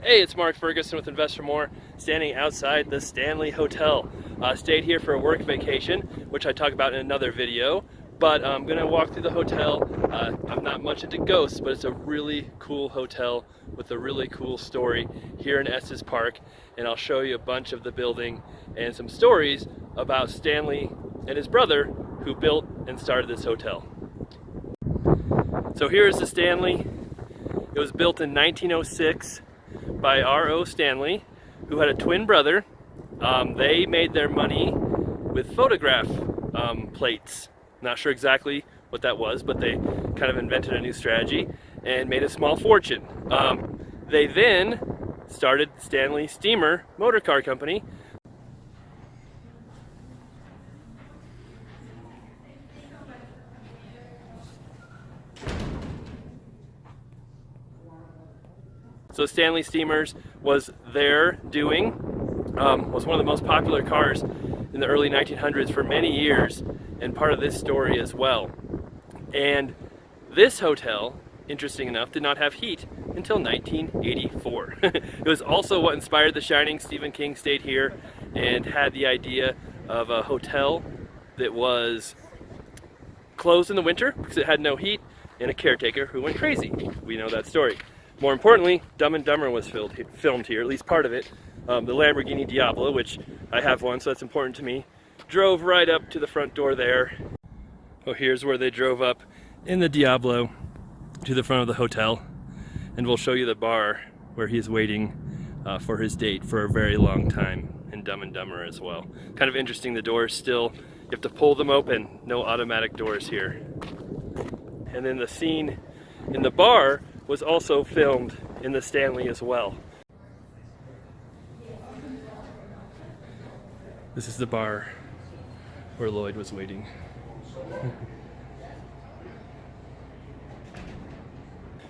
Hey, it's Mark Ferguson with Invest for More, standing outside the Stanley Hotel. Stayed here for a work vacation, which I talk about in another video, but I'm going to walk through the hotel. I'm not much into ghosts, but it's a really cool hotel with a really cool story here in Estes Park, and I'll show you a bunch of the building and some stories about Stanley and his brother who built and started this hotel. So here is the Stanley. It was built in 1906 by FO Stanley, who had a twin brother. They made their money with photograph plates. Not sure exactly what that was, but they kind of invented a new strategy and made a small fortune. They then started Stanley Steemer motor car company. So Stanley Steamers was their doing, was one of the most popular cars in the early 1900s for many years, and part of this story as well. And this hotel, interesting enough, did not have heat until 1984. It was also what inspired The Shining. Stephen King stayed here and had the idea of a hotel that was closed in the winter because it had no heat, and a caretaker who went crazy. We know that story. More importantly, Dumb and Dumber was filmed here, at least part of it. The Lamborghini Diablo, which I have one, so that's important to me, drove right up to the front door there. Oh, here's where they drove up in the Diablo to the front of the hotel. And we'll show you the bar where he's waiting for his date for a very long time, in Dumb and Dumber as well. Kind of interesting, the doors still, you have to pull them open, no automatic doors here. And then the scene in the bar was also filmed in the Stanley as well. This is the bar where Lloyd was waiting.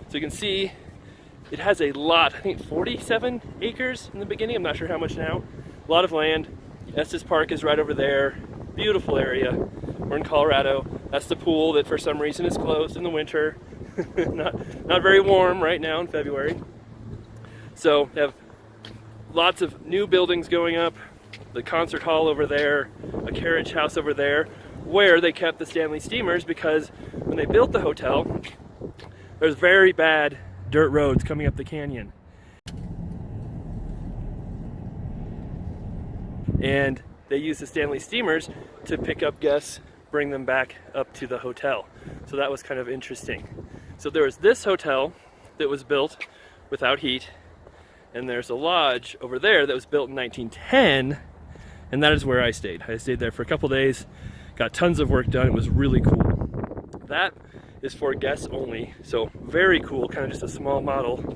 So you can see it has a lot, I think 47 acres in the beginning, I'm not sure how much now. A lot of land. Estes Park is right over there. Beautiful area. We're in Colorado. That's the pool that for some reason is closed in the winter. not very warm right now in February. So they have lots of new buildings going up, the concert hall over there, a carriage house over there, where they kept the Stanley Steamers, because when they built the hotel, there's very bad dirt roads coming up the canyon. And they used the Stanley Steamers to pick up guests, bring them back up to the hotel. So that was kind of interesting. So there was this hotel that was built without heat, and there's a lodge over there that was built in 1910, and that is where I stayed. I stayed there for a couple days, got tons of work done. It was really cool. That is for guests only, so very cool, kind of just a small model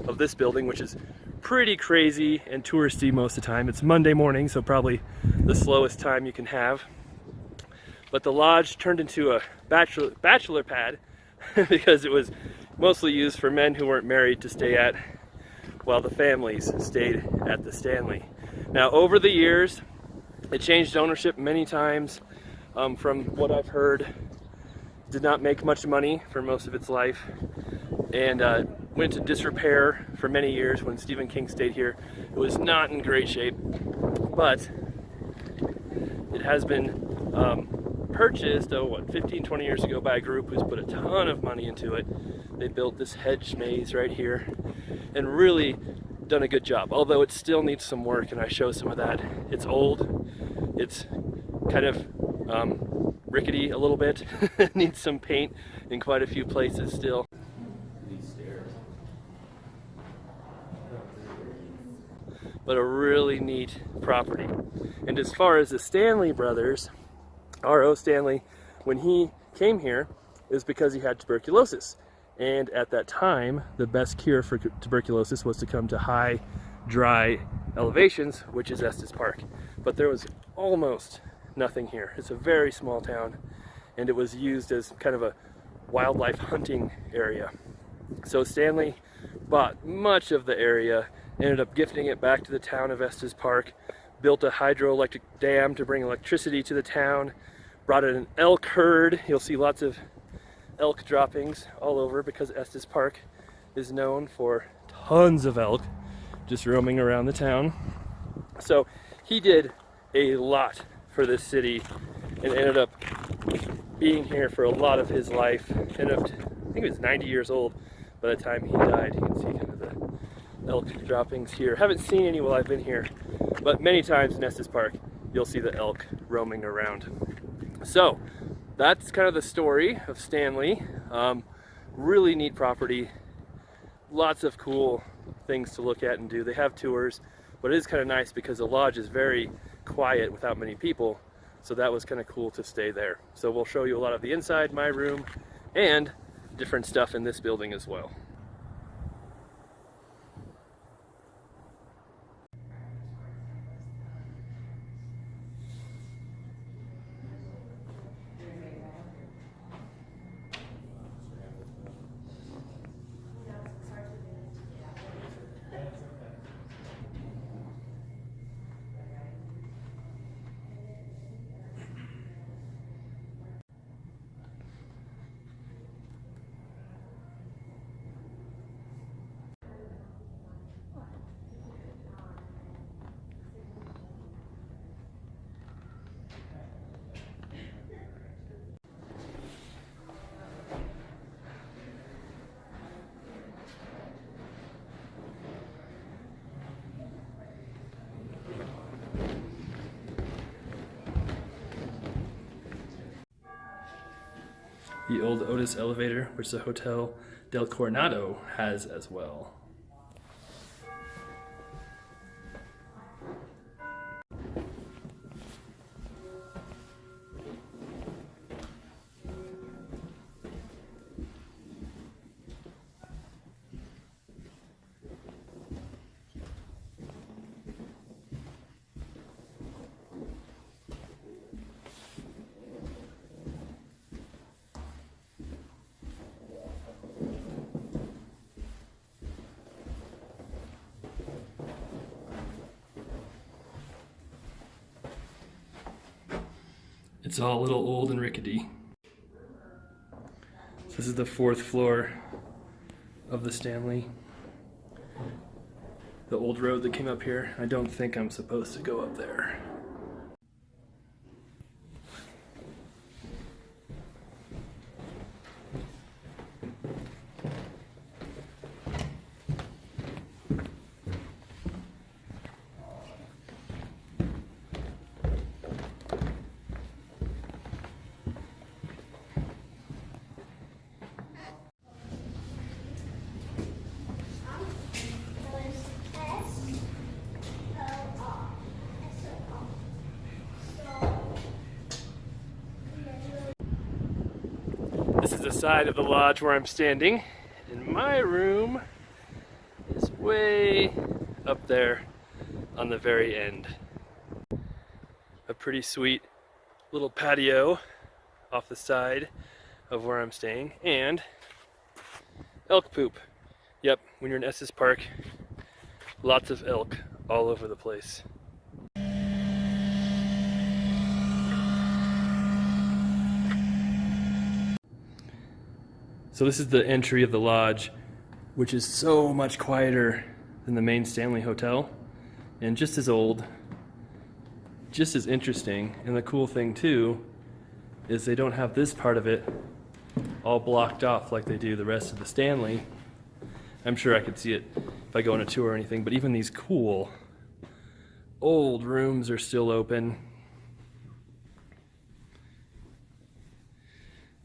of this building, which is pretty crazy and touristy most of the time. It's Monday morning, so probably the slowest time you can have. But the lodge turned into a bachelor pad because it was mostly used for men who weren't married to stay at, while the families stayed at the Stanley. Now, over the years, it changed ownership many times. From what I've heard, did not make much money for most of its life, and went to disrepair for many years when Stephen King stayed here. It was not in great shape, but it has been purchased, 15-20 years ago by a group who's put a ton of money into it. They built this hedge maze right here and really done a good job, although it still needs some work, and I show some of that. It's old, it's kind of rickety a little bit, it needs some paint in quite a few places still. But a really neat property. And as far as the Stanley brothers, FO Stanley, when he came here, it was because he had tuberculosis. And at that time, the best cure for tuberculosis was to come to high, dry elevations, which is Estes Park. But there was almost nothing here. It's a very small town, and it was used as kind of a wildlife hunting area. So Stanley bought much of the area, ended up gifting it back to the town of Estes Park, built a hydroelectric dam to bring electricity to the town, brought in an elk herd. You'll see lots of elk droppings all over because Estes Park is known for tons of elk. just roaming around the town. So he did a lot for this city and ended up being here for a lot of his life. Ended up, I think he was 90 years old by the time he died. You can see kind of the elk droppings here. Haven't seen any while I've been here, but many times in Estes Park you'll see the elk roaming around. So that's kind of the story of Stanley. Really neat property, lots of cool things to look at and do. They have tours, but it is kind of nice because the lodge is very quiet without many people, so that was kind of cool to stay there. So we'll show you a lot of the inside, my room, and different stuff in this building as well. The old Otis Elevator, which the Hotel del Coronado has as well. It's all a little old and rickety. So this is the 4th floor of the Stanley. The old road that came up here. I don't think I'm supposed to go up there. This is the side of the lodge where I'm standing, and my room is way up there on the very end. A pretty sweet little patio off the side of where I'm staying, and elk poop. Yep, when you're in Estes Park, lots of elk all over the place. So this is the entry of the lodge, which is so much quieter than the main Stanley Hotel, and just as old, just as interesting. And the cool thing too is they don't have this part of it all blocked off like they do the rest of the Stanley. I'm sure I could see it if I go on a tour or anything, but even these cool old rooms are still open.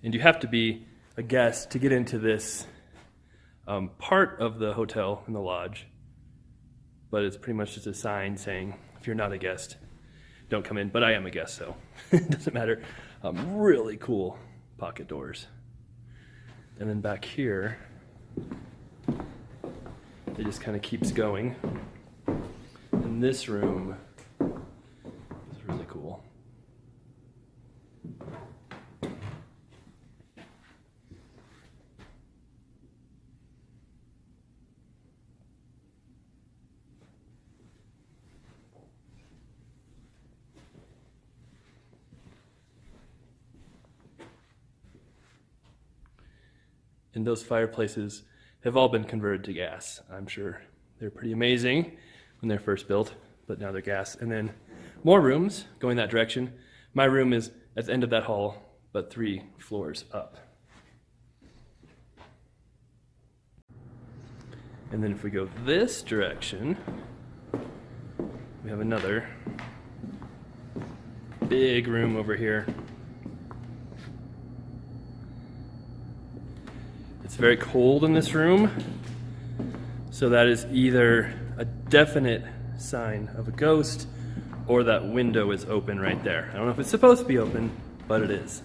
And you have to be a guest to get into this part of the hotel in the lodge, but it's pretty much just a sign saying if you're not a guest, don't come in. But I am a guest, so it doesn't matter. Really cool pocket doors. And then back here, it just kind of keeps going. And this room is really cool. And those fireplaces have all been converted to gas. I'm sure They're pretty amazing when they're first built, but now they're gas. And then more rooms going that direction. My room is at the end of that hall, but 3 floors up. And then if we go this direction, we have another big room over here. It's very cold in this room, so that is either a definite sign of a ghost or that window is open right there. I don't know if it's supposed to be open, but it is.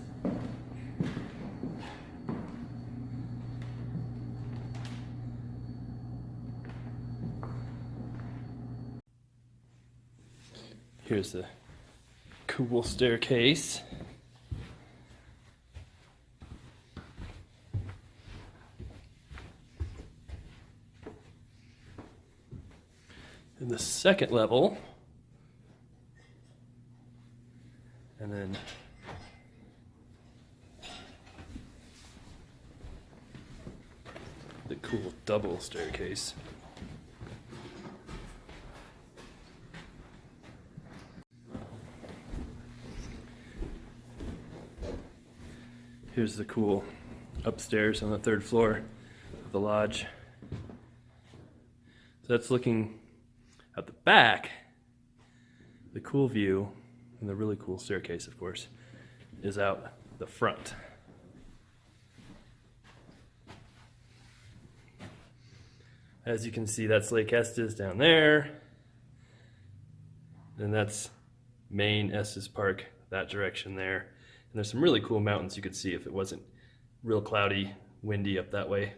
Here's the cool staircase. In the second level, and then the cool double staircase. Here's the cool upstairs on the 3rd floor of the lodge. So that's looking at the back. The cool view, and the really cool staircase, of course, is out the front. As you can see, that's Lake Estes down there. And that's main Estes Park, that direction there. And there's some really cool mountains you could see if it wasn't real cloudy, windy up that way.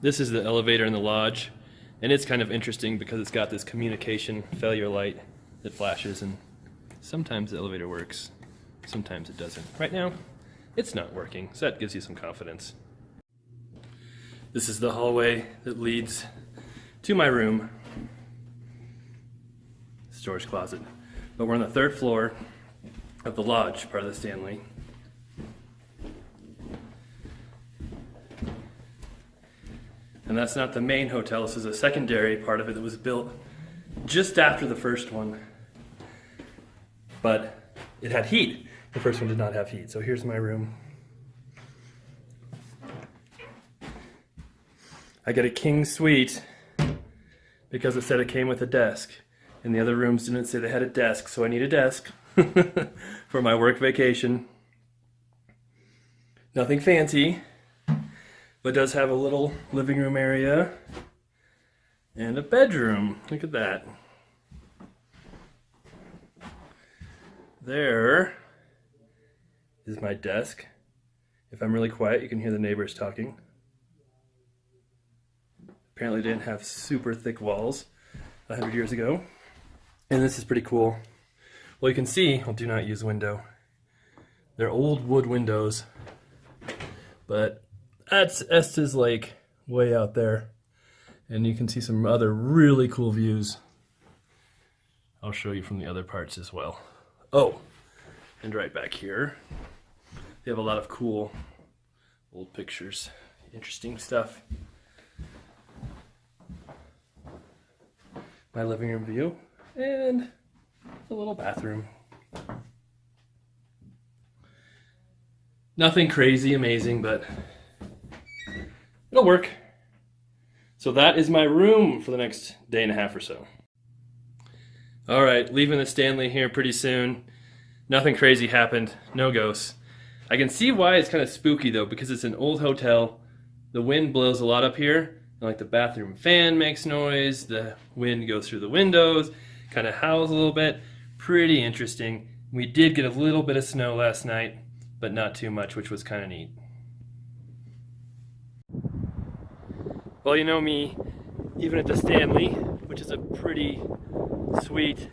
This is the elevator in the lodge, and it's kind of interesting because it's got this communication failure light that flashes, and sometimes the elevator works, sometimes it doesn't. Right now, it's not working, so that gives you some confidence. This is the hallway that leads to my room. Storage closet. But we're on the 3rd floor of the lodge, part of the Stanley. And that's not the main hotel, this is a secondary part of it that was built just after the first one. But it had heat. The first one did not have heat. So here's my room. I get a king suite because it said it came with a desk. And the other rooms didn't say they had a desk, so I need a desk for my work vacation. Nothing fancy, but does have a little living room area and a bedroom. Look at that. There is my desk. If I'm really quiet, you can hear the neighbors talking. Apparently didn't have super thick walls 100 years ago. And this is pretty cool. Well, you can see, I'll do not use window. They're old wood windows, but that's Estes Lake way out there. And you can see some other really cool views. I'll show you from the other parts as well. Oh, and right back here, they have a lot of cool old pictures, interesting stuff. My living room view. And a little bathroom. Nothing crazy, amazing, but it'll work. So that is my room for the next day and a half or so. All right, leaving the Stanley here pretty soon. Nothing crazy happened, no ghosts. I can see why it's kind of spooky though, because it's an old hotel. The wind blows a lot up here. And like the bathroom fan makes noise, the wind goes through the windows, kind of howls a little bit. Pretty interesting. We did get a little bit of snow last night, but not too much, which was kind of neat. Well, you know me, even at the Stanley, which is a pretty sweet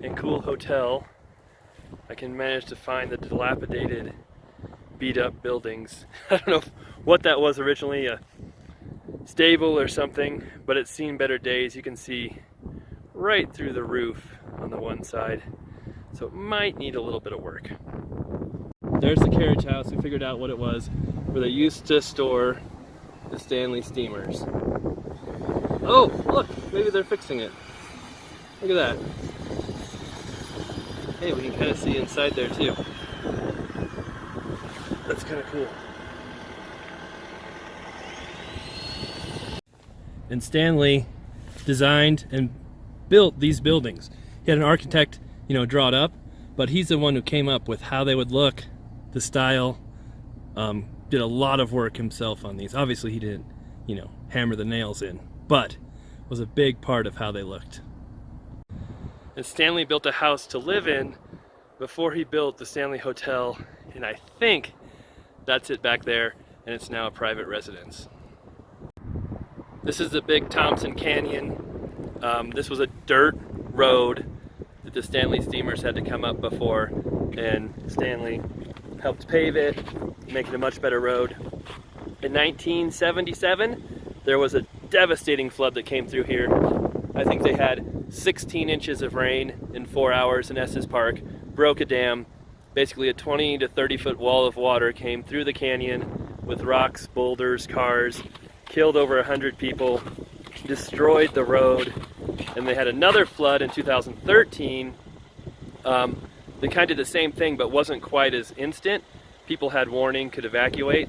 and cool hotel, I can manage to find the dilapidated, beat up buildings. I don't know what that was originally, a stable or something, but it's seen better days. You can see right through the roof on the one side, so it might need a little bit of work. There's the Carriage House. We figured out what it was, where they used to store the Stanley Steamers. Oh, look, maybe they're fixing it. Look at that. Hey, we can kind of see inside there too. That's kind of cool. And Stanley designed and built these buildings. He had an architect, draw it up, but he's the one who came up with how they would look, the style, did a lot of work himself on these. Obviously he didn't, hammer the nails in, but was a big part of how they looked. And Stanley built a house to live in before he built the Stanley Hotel, and I think that's it back there, and it's now a private residence. This is the big Thompson Canyon. This was a dirt road that the Stanley Steamers had to come up before, and Stanley helped pave it, make it a much better road. In 1977, there was a devastating flood that came through here. I think they had 16 inches of rain in 4 hours in Estes Park, broke a dam. Basically a 20 to 30 foot wall of water came through the canyon with rocks, boulders, cars, killed over 100 people, destroyed the road. And they had another flood in 2013 that kind of did the same thing but wasn't quite as instant. People had warning, could evacuate.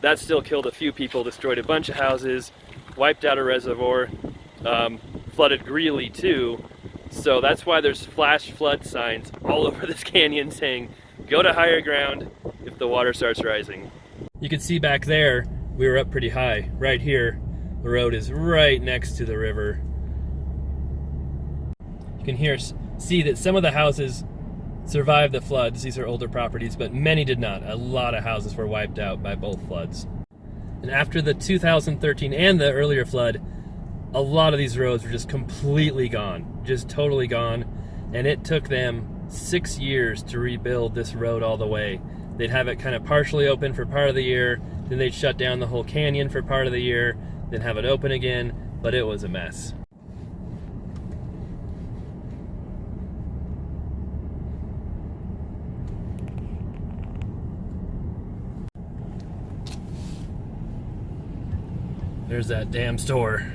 That still killed a few people, destroyed a bunch of houses, wiped out a reservoir, flooded Greeley too. So that's why there's flash flood signs all over this canyon saying, go to higher ground if the water starts rising. You can see back there, we were up pretty high. Right here, the road is right next to the river. You can see that some of the houses survived the floods. These are older properties, but many did not. A lot of houses were wiped out by both floods. And after the 2013 and the earlier flood, a lot of these roads were just completely gone, just totally gone. And it took them 6 years to rebuild this road all the way. They'd have it kind of partially open for part of the year, then they'd shut down the whole canyon for part of the year, then have it open again, but it was a mess. There's that damn store.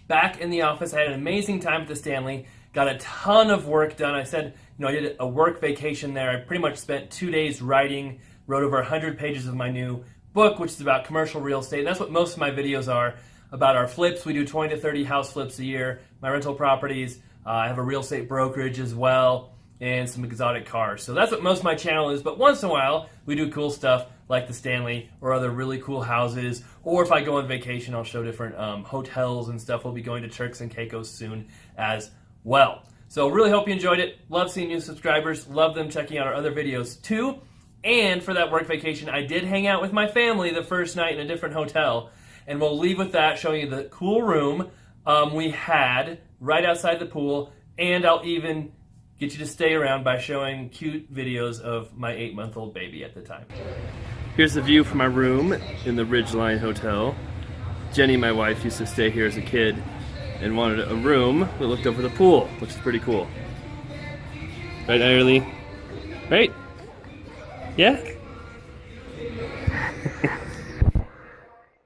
Back in the office, I had an amazing time at the Stanley. Got a ton of work done. I said, I did a work vacation there. I pretty much spent 2 days writing, wrote over 100 pages of my new book, which is about commercial real estate. And that's what most of my videos are about. Our flips. We do 20 to 30 house flips a year. My rental properties. I have a real estate brokerage as well, and some exotic cars. So that's what most of my channel is. But once in a while, we do cool stuff like the Stanley or other really cool houses. Or if I go on vacation, I'll show different hotels and stuff. We'll be going to Turks and Caicos soon as well. So really hope you enjoyed it. Love seeing new subscribers. Love them checking out our other videos too. And for that work vacation, I did hang out with my family the first night in a different hotel. And we'll leave with that, showing you the cool room we had right outside the pool. And I'll even get you to stay around by showing cute videos of my 8-month-old baby at the time. Here's the view from my room in the Ridgeline Hotel. Jenny, my wife, used to stay here as a kid and wanted a room that looked over the pool, which is pretty cool. Right, Irely? Right? Yeah?